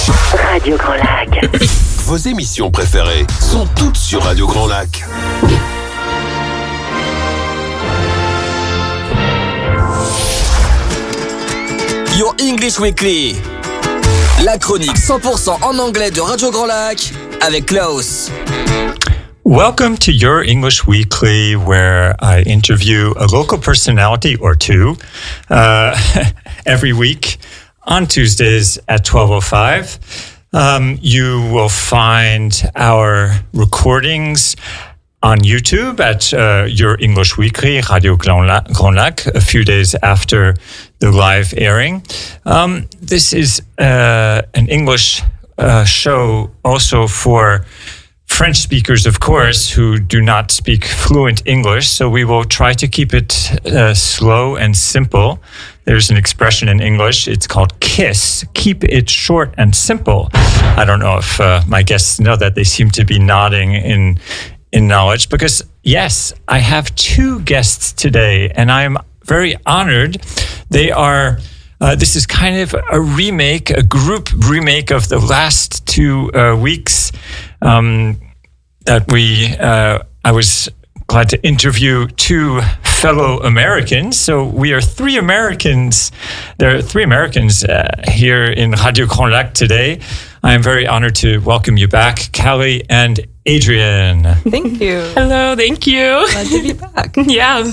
Radio Grand Lac. Vos émissions préférées sont toutes sur Radio Grand Lac. Your English Weekly. La chronique 100% en anglais de Radio Grand Lac avec Klaus. Welcome to Your English Weekly, where I interview a local personality or two every week on Tuesdays at 12:05. You will find our recordings on YouTube at Your English Weekly, Radio Grand Lac, a few days after the live airing. This is an English show also for French speakers, of course, who do not speak fluent English. So we will try to keep it slow and simple. There's an expression in English. It's called KISS. Keep it short and simple. I don't know if my guests know that. They seem to be nodding in knowledge because, yes, I have two guests today, and I'm very honored. They are, this is kind of a remake, a group remake of the last 2 weeks that I was glad to interview two fellow Americans. So we are three Americans. There are three Americans here in Radio Grand Lac today. I am very honored to welcome you back, Callie and Adrian. Thank you. Hello, thank you. Glad to be back. Yeah.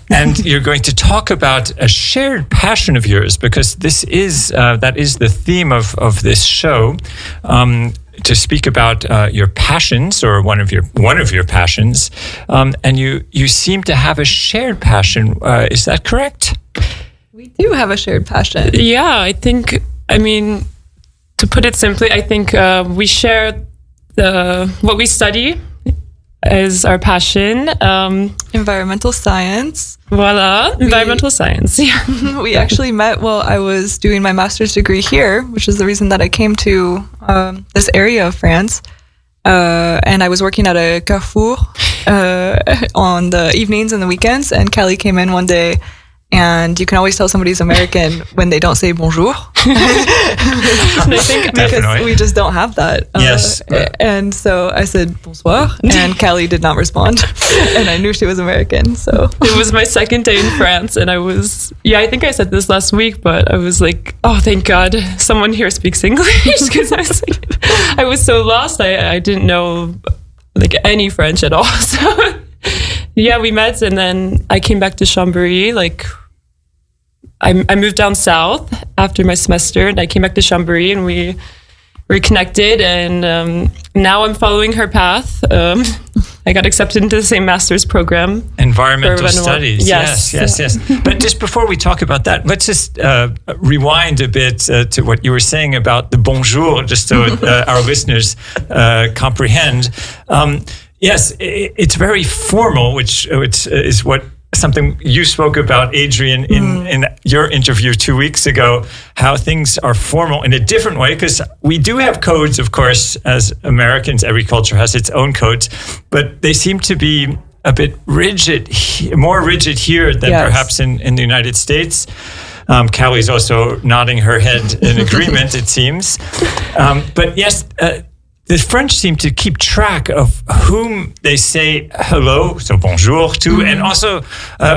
And you're going to talk about a shared passion of yours, because this is that is the theme of this show. To speak about your passions, or one of your passions, and you seem to have a shared passion. Is that correct? We do have a shared passion. Yeah, I mean, to put it simply, I think we share what we study is our passion. Environmental science. Voila, environmental science. Yeah. We actually met while I was doing my master's degree here, which is the reason that I came to this area of France. And I was working at a Carrefour on the evenings and the weekends. And Callie came in one day, and you can always tell somebody's American when they don't say bonjour. I think because we just don't have that. Yes. And so I said bonsoir, and Callie did not respond. And I knew she was American. So it was my second day in France, and I think I said this last week, but I was like, oh, thank God someone here speaks English, because I was so lost. I didn't know like any French at all. So yeah, we met, and then I came back to Chambéry. Like I moved down south after my semester, and I came back to Chambéry, and we reconnected, and now I'm following her path. I got accepted into the same master's program. Environmental studies. Yes. But just before we talk about that, let's just rewind a bit to what you were saying about the bonjour, just so our listeners comprehend. Yes, it's very formal, which is something you spoke about, Adrian, in your interview 2 weeks ago, how things are formal in a different way, because we do have codes, of course, as Americans. Every culture has its own codes, but they seem to be a bit rigid, more rigid here than perhaps in the United States. Callie's also nodding her head in agreement, it seems. But yes, the French seem to keep track of whom they say hello, so bonjour to, and also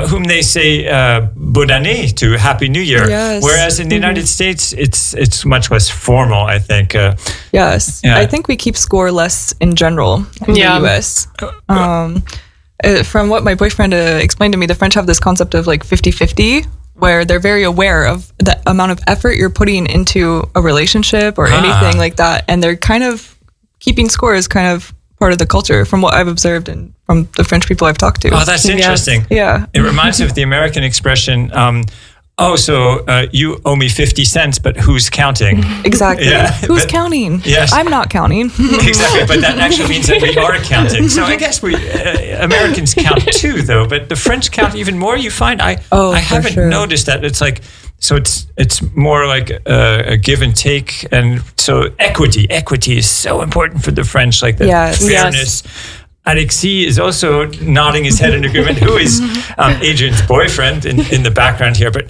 whom they say bonne année to, Happy New Year. Yes. Whereas in the United States, it's much less formal, I think. Yes. Yeah. I think we keep score less in general in the US. From what my boyfriend explained to me, the French have this concept of like 50-50, where they're very aware of the amount of effort you're putting into a relationship or anything like that. And they're kind of keeping score is kind of part of the culture from what I've observed and from the French people I've talked to. Oh, that's interesting. Yeah. It reminds me of the American expression, you owe me 50 cents, but who's counting? Exactly. Yeah, who's counting? Yes. I'm not counting. Exactly, but that actually means that we are counting. So I guess we Americans count too, though, but the French count even more. You find I haven't noticed that. It's like, so it's more like a give and take, and so equity is so important for the French, like the fairness. Alexis is also nodding his head in agreement, who is Adrian's boyfriend in the background here. But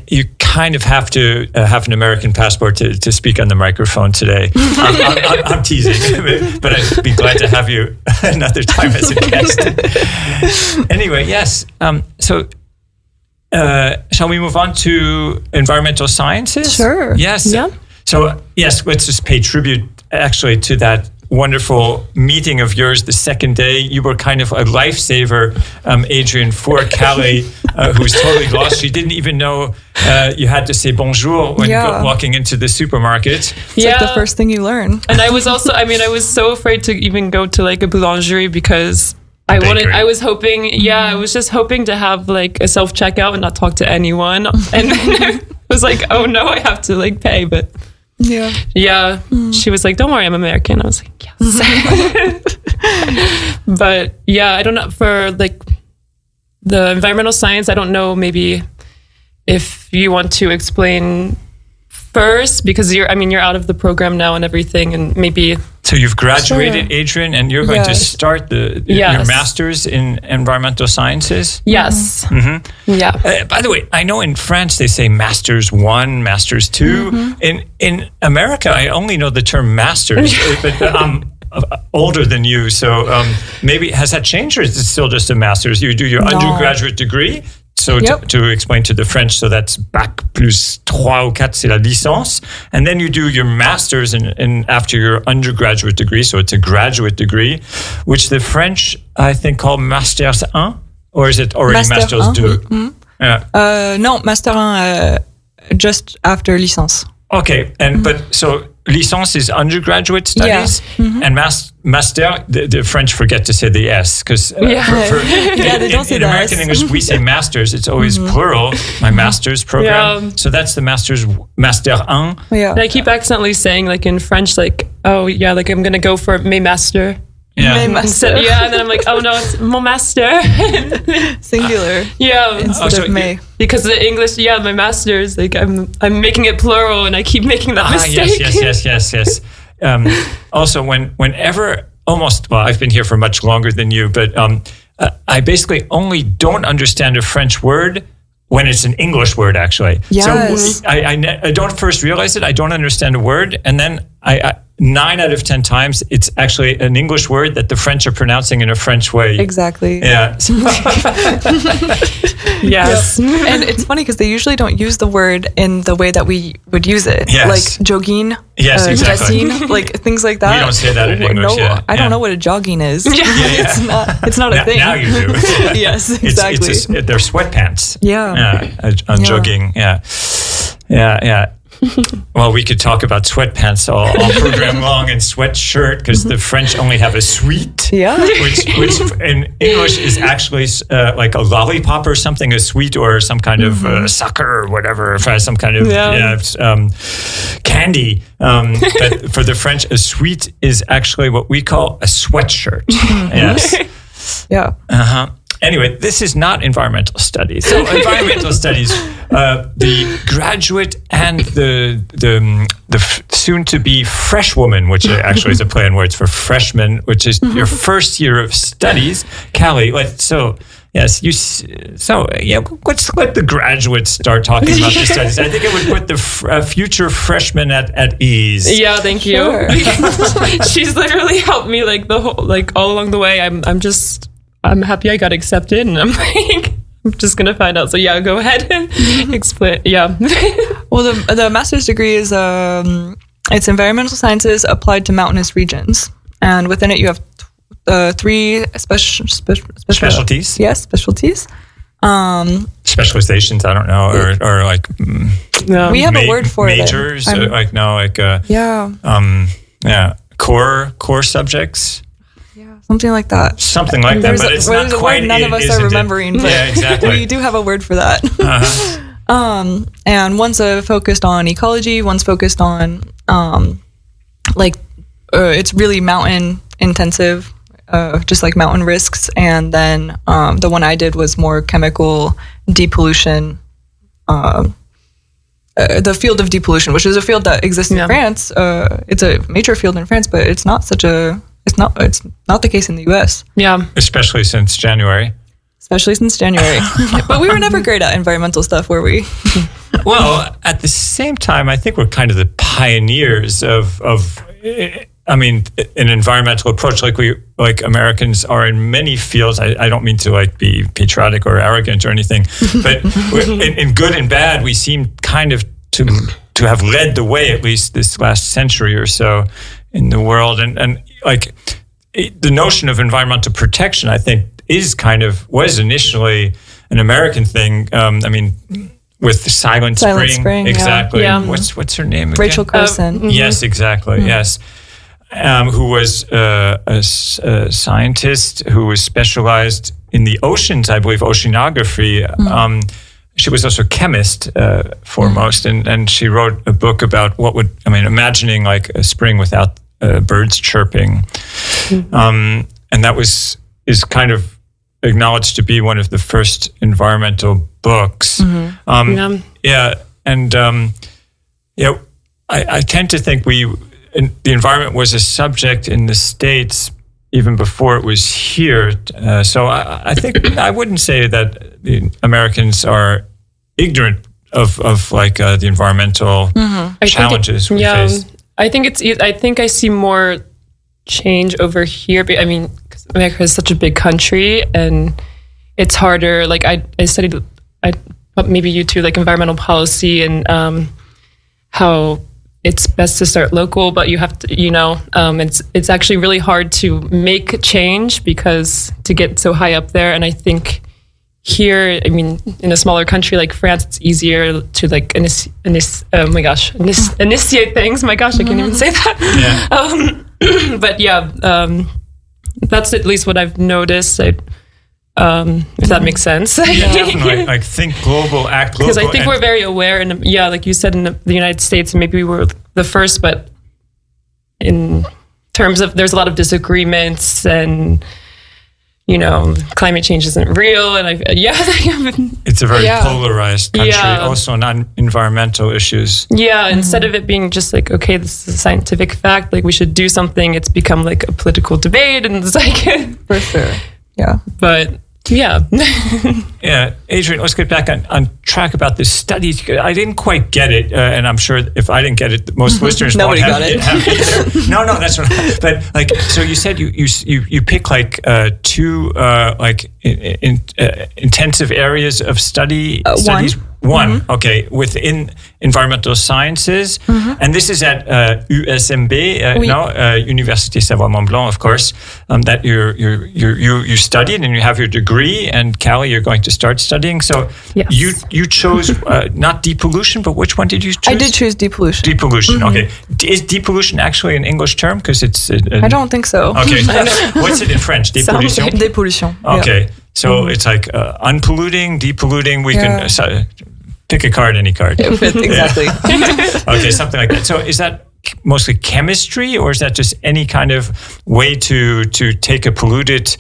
you kind of have to have an American passport to speak on the microphone today. I'm teasing, but I'd be glad to have you another time as a guest. Anyway, yes. So, shall we move on to environmental sciences? Sure. Yes. Yeah. So, yes, let's just pay tribute actually to that wonderful meeting of yours the second day. You were kind of a lifesaver, Adrian, for Callie, who was totally lost. She didn't even know you had to say bonjour when walking into the supermarket. It's like the first thing you learn. And I was also, I was so afraid to even go to like a boulangerie because I was just hoping to have like a self-checkout and not talk to anyone. And then I was like, oh no, I have to like pay, but yeah. She was like, don't worry, I'm American. I was like, yes. But yeah, I don't know, for like the environmental science, I don't know, maybe if you want to explain first, because you're out of the program now and everything, and maybe. So you've graduated, Adrian, and you're going to start your master's in environmental sciences? Yes. Mm-hmm. Yeah. By the way, I know in France they say Masters 1, Masters 2. Mm-hmm. In America, I only know the term Masters, but I'm older than you, so maybe has that changed, or is it still just a Master's? You do your undergraduate degree? So to explain to the French, so that's bac plus 3 ou 4, c'est la licence. And then you do your master's in after your undergraduate degree. So it's a graduate degree, which the French, I think, call Masters 1. Or is it already Masters 2? Mm-hmm. Yeah. No, Master 1 just after licence. Okay. But so licence is undergraduate studies, and master, the French forget to say the S, because they don't say in the American S. English we say masters, it's always plural, my master's program. So that's the master's, Master 1. Yeah. And I keep accidentally saying like in French, like, oh yeah, like I'm going to go for mes master. Yeah. And then I'm like, oh no, it's mon master. Singular. Yeah. Instead of me. Because the English, my master's, like I'm making it plural and I keep making that mistake. Yes. Also, whenever I've been here for much longer than you, but I basically only don't understand a French word when it's an English word, actually. Yes. So I don't first realize it. I don't understand a word. And then 9 out of 10 times, it's actually an English word that the French are pronouncing in a French way. Exactly. Yeah. Yes. And it's funny because they usually don't use the word in the way that we would use it. Yes. Like jogging, yes, exactly. dressing, like things like that. We don't say that in English. No, I don't know what a jogging is. It's not a thing. Now you do. Yes, exactly. They're sweatpants. Yeah. Jogging. Yeah. Well, we could talk about sweatpants all program long, and sweatshirt, because the French only have a sweet, which in English is actually like a lollipop or something, a sweet, or some kind of sucker or whatever, some kind of candy. But for the French, a sweet is actually what we call a sweatshirt. Yes. Yeah. Anyway, this is not environmental studies. So environmental studies, the graduate and the soon-to-be fresh woman, which actually is a play on words for freshman, which is your first year of studies. Callie, let's let the graduates start talking about the studies. I think it would put the future freshmen at ease. Yeah, thank you. Sure. She's literally helped me like the whole, like all along the way. I'm happy I got accepted, and I'm like, I'm just gonna find out. So go ahead and explain. Yeah. Well, the master's degree is it's environmental sciences applied to mountainous regions, and within it you have 3 specialties. Yes, specialties. Specializations. I don't know, or like. We have a word for majors. Core subjects. Something like that. Something like that, but it's not quite. None of us are remembering. But exactly. We do have a word for that. And one's focused on ecology. One's focused on it's really mountain intensive, just like mountain risks. And then the one I did was more chemical depollution. The field of depollution, which is a field that exists in France. It's a major field in France, but it's not the case in the US. Yeah. Especially since January. especially since January. But we were never great at environmental stuff, were we? Well, at the same time, I think we're kind of the pioneers of an environmental approach, like Americans are in many fields. I don't mean to be patriotic or arrogant or anything, but in good and bad, we seem kind of to have led the way, at least this last century or so, in the world. And the notion of environmental protection, I think, was initially an American thing. With the Silent Spring, exactly. Yeah. What's her name again? Rachel Carson. Yes, exactly. Yes. Who was a scientist who was specialized in the oceans, I believe, oceanography. She was also a chemist foremost, and she wrote a book about imagining like a spring without birds chirping. And that is kind of acknowledged to be one of the first environmental books. I tend to think the environment was a subject in the States even before it was here. So I think I wouldn't say that the Americans are ignorant of the environmental challenges we face. I think I see more change over here. I mean, because America is such a big country and it's harder. Like I studied, maybe you too, like environmental policy and how it's best to start local, but you have to, it's actually really hard to make change because to get so high up there. And I think here, in a smaller country like France, it's easier to initiate things. My gosh, I can't even say that. Yeah. That's at least what I've noticed. If that makes sense. Yeah, definitely. Think global, act local. Because I think we're very aware, and like you said, in the United States, maybe we were the first, but in terms of, there's a lot of disagreements and, climate change isn't real. And it's a very polarized country, also on environmental issues. Yeah, instead of it being just like, okay, this is a scientific fact, like we should do something, it's become like a political debate, and it's like... For sure. Yeah. But yeah. Yeah. Adrian, let's get back on track about this study. I didn't quite get it. And I'm sure if I didn't get it, most listeners won't have it. No, that's right. But so you said you pick two intensive areas of studies. One, okay, within environmental sciences, and this is at USMB, Université Savoie-Mont Blanc, of course. That you studied and you have your degree, and Callie, you're going to start studying. So you chose not depollution, but which one did you choose? I did choose depollution. Depollution, okay. Is depollution actually an English term? Because it's. I don't think so. Okay, what's it in French? Depollution. Depollution. Okay, so it's like unpolluting, depolluting. We can. Pick a card, any card. Exactly. Okay, something like that. So is that mostly chemistry, or is that just any kind of way to take a polluted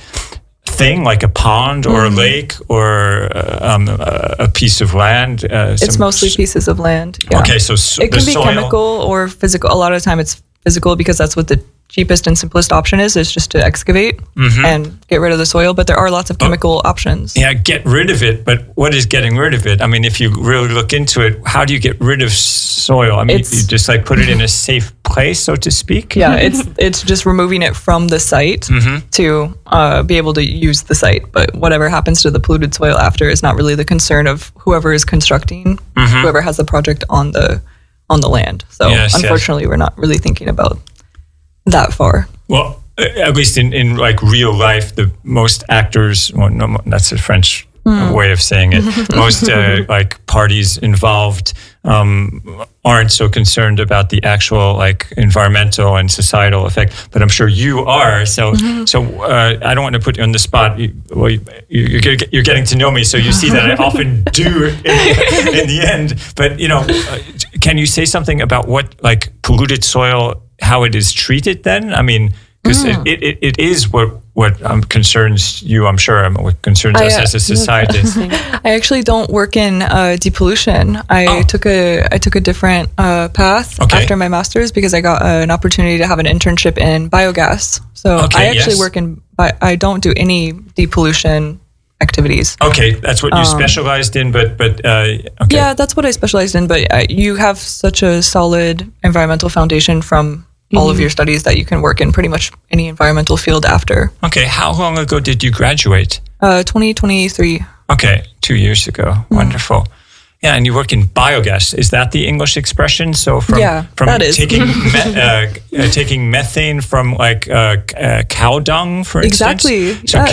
thing like a pond or a lake or a piece of land? It's mostly pieces of land. Yeah. Okay, so it can be chemical or physical. A lot of the time it's physical because that's what the cheapest and simplest option is just to excavate and get rid of the soil. But there are lots of chemical options. Yeah, get rid of it. But what is getting rid of it? if you really look into it, how do you get rid of soil? You just put it in a safe place, so to speak? Yeah, it's just removing it from the site to be able to use the site. But whatever happens to the polluted soil after is not really the concern of whoever is constructing, whoever has the project on the land. So unfortunately, we're not really thinking about that far. Well, at least in real life, the most actors, that's a French way of saying it. Most parties involved aren't so concerned about the actual environmental and societal effect, but I'm sure you are. So I don't want to put you on the spot. You're getting to know me, so you see that I often do in the end. But can you say something about what polluted soil, how it is treated then? Because it is what concerns you, I'm sure, what concerns us as a society. I actually don't work in depollution. I took a different path after my master's because I got an opportunity to have an internship in biogas. So I actually work in, I don't do any depollution activities. Okay, that's what you specialized in, but okay. Yeah, that's what I specialized in. But you have such a solid environmental foundation from all of your studies that you can work in pretty much any environmental field after. Okay, how long ago did you graduate? 2023. Okay, 2 years ago. Wonderful. Yeah, and you work in biogas. Is that the English expression? So from that is. taking methane from like cow dung, for instance. Exactly. So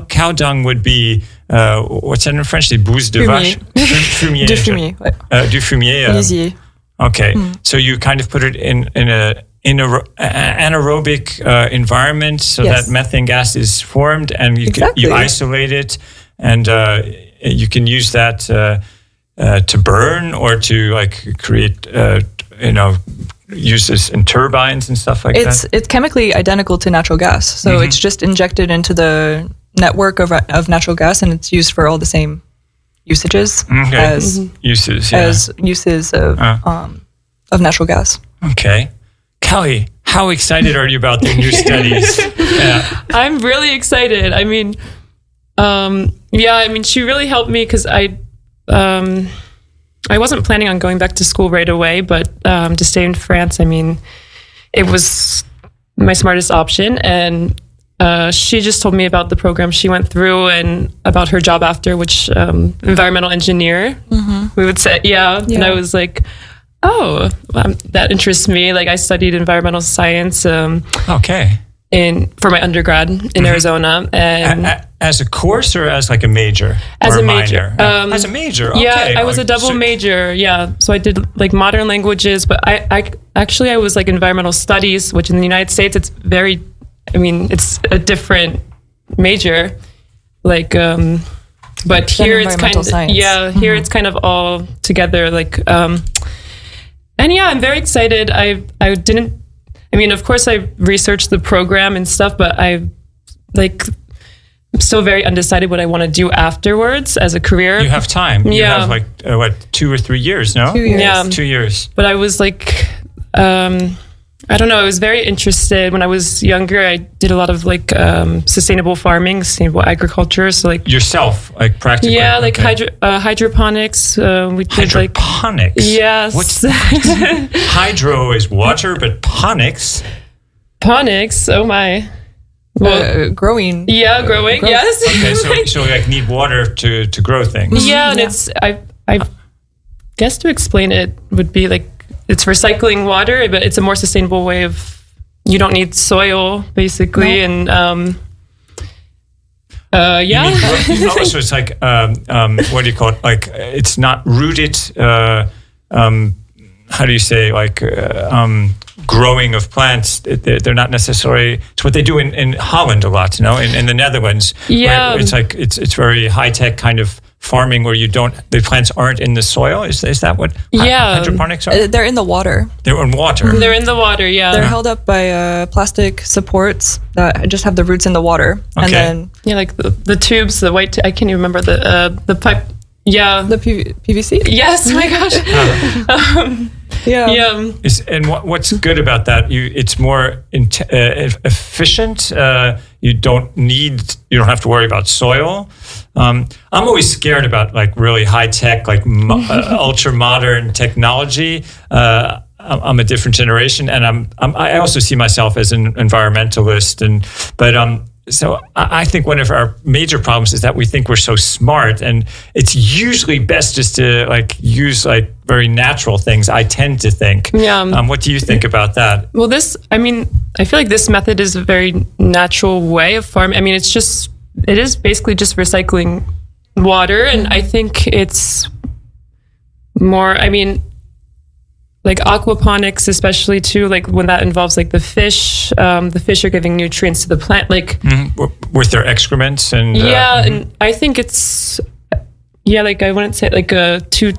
cow dung would be what's that in French? Des bouses de vache. Fumier. Du fumier. Du fumier. Easy. Okay, so you kind of put it in a anaerobic environment, so that methane gas is formed, and you isolate it, and you can use that to burn or to like create, use this in turbines and stuff like that. It's chemically identical to natural gas, so it's just injected into the network of natural gas, and it's used for all the same usages as uses of natural gas. Okay. Kelly, how excited are you about the new studies? I'm really excited. I mean, she really helped me because I wasn't planning on going back to school right away, but to stay in France, I mean, it was my smartest option. And she just told me about the program she went through and about her job after, which environmental engineer, we would say. Yeah. And I was like, oh, that interests me. Like I studied environmental science. Okay. For my undergrad in Arizona, and as a course or as like a major? As or a major. As a major. Okay. Yeah, I was a double major. Yeah, so I did like modern languages, but I was like environmental studies, which in the United States it's very. I mean, it's a different major. Like, but here it's kind of here it's kind of all together. Like, and yeah, I'm very excited. I mean, of course, I researched the program and stuff, but I'm still very undecided what I want to do afterwards as a career. You have time. You have like, 2 or 3 years, no? 2 years. Yeah. 2 years. But I was like, I don't know, I was very interested. When I was younger, I did a lot of like sustainable farming, sustainable agriculture. So like yourself, like practically. Yeah, like hydroponics. We did hydroponics. Yes. What's that? Hydro is water, but ponics. Ponics. Oh my. Well, growing. Yeah, growing. Yes. Okay, so like need water to grow things. Yeah, and it's I guess to explain it would be like. It's recycling water, but it's a more sustainable way of. You don't need soil, basically, and so it's like what do you call it? Like it's not rooted. How do you say like growing of plants? They're not necessarily. It's what they do in Holland a lot, in the Netherlands. Yeah, where it's like it's very high tech kind of. Farming where the plants aren't in the soil. Is that what hydroponics are? They're in the water. They're in water. They're in the water, yeah. They're held up by plastic supports that just have the roots in the water. Okay. And then like the tubes, the white, I can't even remember the pipe. Yeah. The PVC? Yes, oh my gosh. Yeah. And what's good about that? It's more efficient. You don't have to worry about soil. I'm always scared about like really high tech, like ultra modern technology. I'm a different generation, and I also see myself as an environmentalist, so I think one of our major problems is that we think we're so smart, and it's usually best just to like use like very natural things. I tend to think. Yeah. What do you think about that? Well, I feel like this method is a very natural way of farming. I mean, it is basically just recycling water, and I think it's more. I mean. Like aquaponics, especially too, like when that involves like the fish are giving nutrients to the plant, like with their excrements and and I think it's like I wouldn't say like too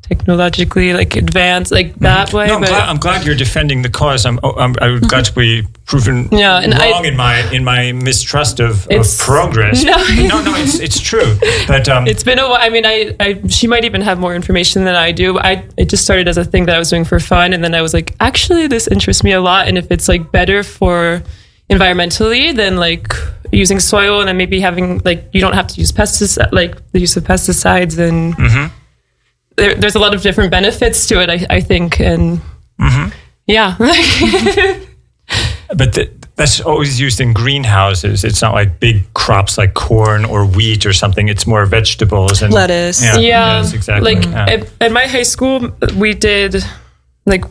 technologically like advanced like that way. No, I'm glad you're defending the cause. I'm glad to be proven wrong in my mistrust of progress. No, it's true. But it's been a while. I mean, she might even have more information than I do. It just started as a thing that I was doing for fun, and then I was like, actually, this interests me a lot. And if it's like better for environmentally, then like using soil, and then maybe having like you don't have to use pesticides, like the use of pesticides, and there's a lot of different benefits to it. I think, and yeah. But that's always used in greenhouses. It's not like big crops like corn or wheat or something. It's more vegetables and lettuce. Yeah, yes, exactly. Like at my high school, we did like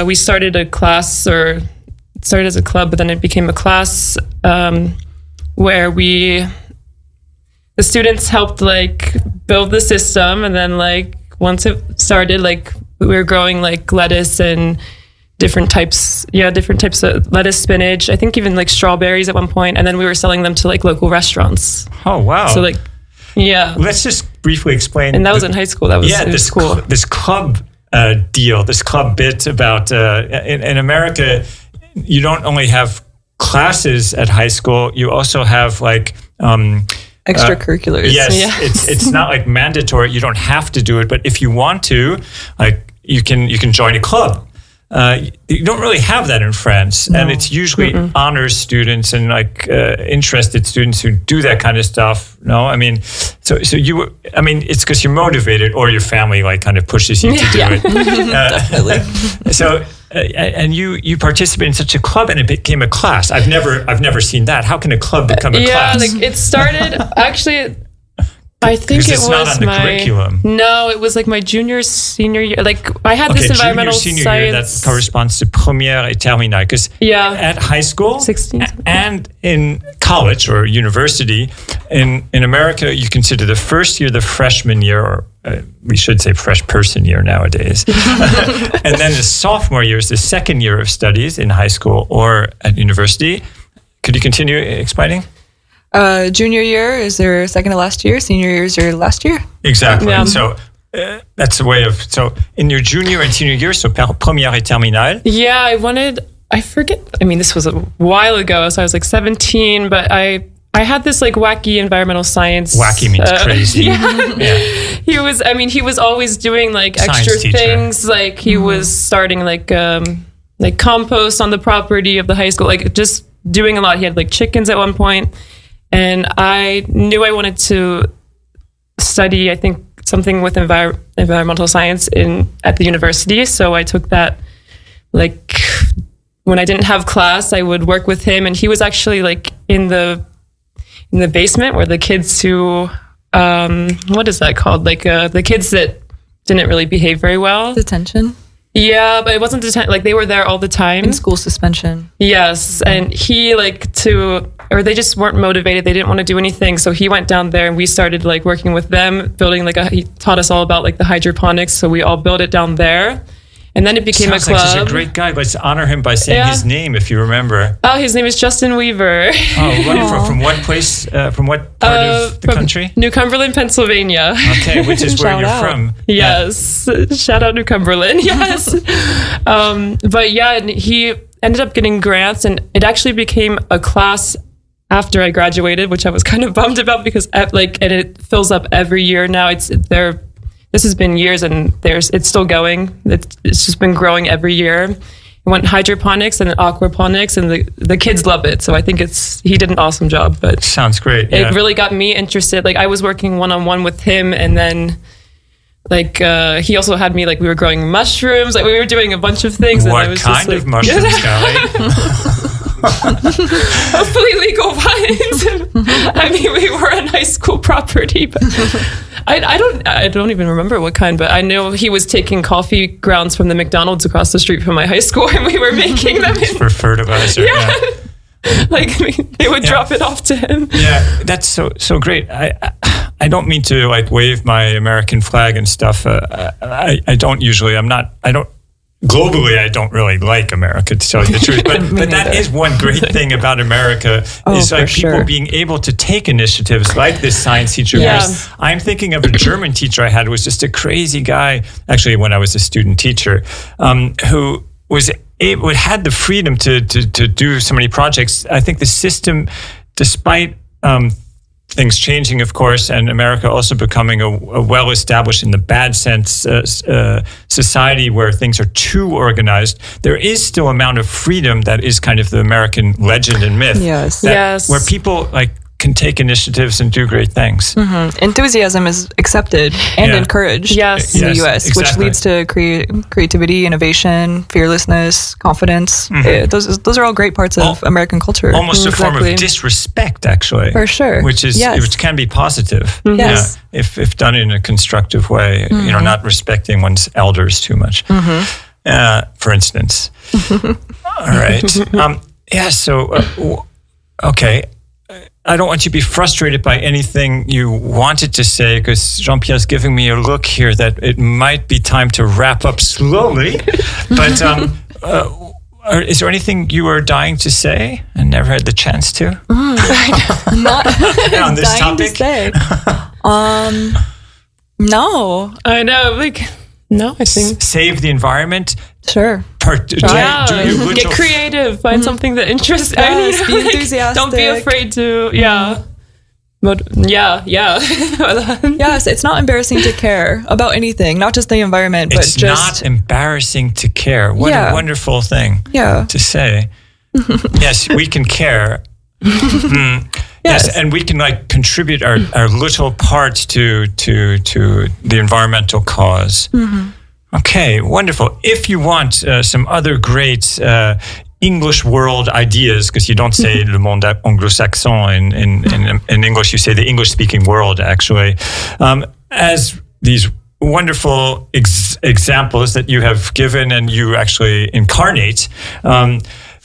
we started a class, or it started as a club, but then it became a class where the students helped like build the system, and then like once it started, like we were growing like lettuce and different types of lettuce, spinach, I think even like strawberries at one point, and then we were selling them to like local restaurants. Oh wow. So like let's just briefly explain. And that was in high school. That was cool. This club deal, this club bit about in America, you don't only have classes at high school, you also have like extracurriculars. Yes. It's not like mandatory. You don't have to do it, but if you want to, like you can join a club. You don't really have that in France, and it's usually honors students and like interested students who do that kind of stuff. No, I mean, so it's because you're motivated, or your family like kind of pushes you to do it. Definitely. So, and you participate in such a club, and it became a class. I've never seen that. How can a club become a class? Yeah, like it started actually. I think it was not on the curriculum. No, it was like my senior year. Like I had this environmental senior science. Year, that corresponds to première et terminale. Because at high school 16, and in college or university, in America, you consider the first year the freshman year, or we should say fresh person year nowadays. And then the sophomore year is the second year of studies in high school or at university. Could you continue explaining? Junior year is their second to last year. Senior year is your last year. Exactly. Yeah. So that's a way of, so in your junior and senior year, so première et terminale. Yeah, I forget. I mean, this was a while ago, so I was like 17, but I had this like wacky environmental science. Wacky means crazy. Yeah. He was always doing like Science extra teacher. things. Like he was starting like compost on the property of the high school, like just doing a lot. He had like chickens at one point. And I knew I wanted to study, I think, something with environmental science at the university. So I took that, like, when I didn't have class, I would work with him. And he was actually, like, in the basement where the kids who, what is that called? Like, the kids that didn't really behave very well. Detention. Yeah, but it wasn't detention. Like, they were there all the time. In school suspension. Yes. And he, or they just weren't motivated. They didn't want to do anything. So he went down there and we started like working with them, building he taught us all about like the hydroponics. So we all built it down there. And then it became a club. Like such a great guy. Let's honor him by saying his name, if you remember. Oh, his name is Justin Weaver. Oh, wonderful. From what place? From what part of the country? New Cumberland, Pennsylvania. Okay, which is where you're from. Yes. Shout out New Cumberland. Yes. But yeah, and he ended up getting grants, and it actually became a class after I graduated, which I was kind of bummed about because and it fills up every year now. This has been years, and it's still going. It's just been growing every year. It went hydroponics and aquaponics, and the kids love it. So I think he did an awesome job. But sounds great. It really got me interested. Like I was working one-on-one with him, and then he also had me we were growing mushrooms. Like we were doing a bunch of things. What and I was kind just, of mushrooms, Scully? Hopefully legal ones. I mean, we were on high school property, but I don't even remember what kind, but I know he was taking coffee grounds from the McDonald's across the street from my high school, and we were making them for fertilizer. Yeah. They would drop it off to him. Yeah, that's so great. I don't mean to wave my American flag and stuff. I don't usually. Globally, I don't really like America, to tell you the truth. But that is one great thing about America is people being able to take initiatives like this science teacher. Yeah. I'm thinking of a German teacher I had who was just a crazy guy, actually, when I was a student teacher, who had the freedom to do so many projects. I think the system, despite things changing, of course, and America also becoming a well-established, in the bad sense, society where things are too organized, there is still an amount of freedom that is kind of the American legend and myth. Yes. Where people can take initiatives and do great things. Mm-hmm. Enthusiasm is accepted and encouraged in the U.S., exactly. which leads to creativity, innovation, fearlessness, confidence. Those are all great parts of American culture. Almost a form of disrespect, actually. For sure. Which can be positive. Yes. If done in a constructive way, not respecting one's elders too much. For instance. All right. Okay. I don't want you to be frustrated by anything you wanted to say, because Jean-Pierre's giving me a look here that it might be time to wrap up slowly. But is there anything you were dying to say and never had the chance to? Not on this dying topic? to say. No. I know, no, I think. Save the environment. Sure. Get creative. Find something that interests you. Be enthusiastic. Don't be afraid to, But Yes, it's not embarrassing to care about anything, not just the environment, but it's not embarrassing to care. What a wonderful thing to say. Yes, we can care. Yes, and we can contribute our little part to the environmental cause. Okay, wonderful. If you want some other great English world ideas, because you don't say le monde anglo-saxon in English, you say the English-speaking world, actually, as these wonderful examples that you have given and you actually incarnate,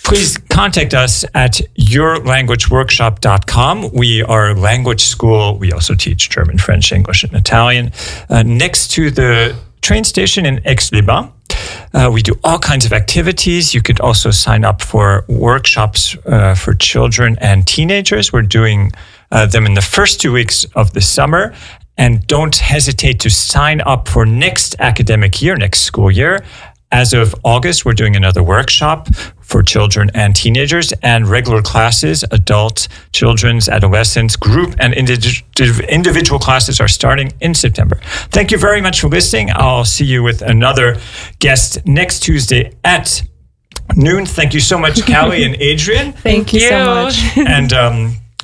please contact us at yourlanguageworkshop.com. We are a language school. We also teach German, French, English, and Italian. Next to the train station in Aix-les-Bains. We do all kinds of activities. You could also sign up for workshops for children and teenagers. We're doing them in the first 2 weeks of the summer. And don't hesitate to sign up for next academic year, next school year. As of August, we're doing another workshop for children and teenagers, and regular classes, adult, children's, adolescents, group, and individual classes are starting in September. Thank you very much for listening. I'll see you with another guest next Tuesday at noon. Thank you so much, Callie and Adrian. Thank you so much. And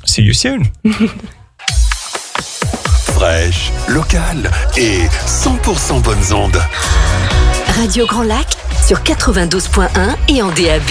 see you soon. Fraîche, locale et 100% bonnes ondes. Radio Grand Lac sur 92.1 et en DAB.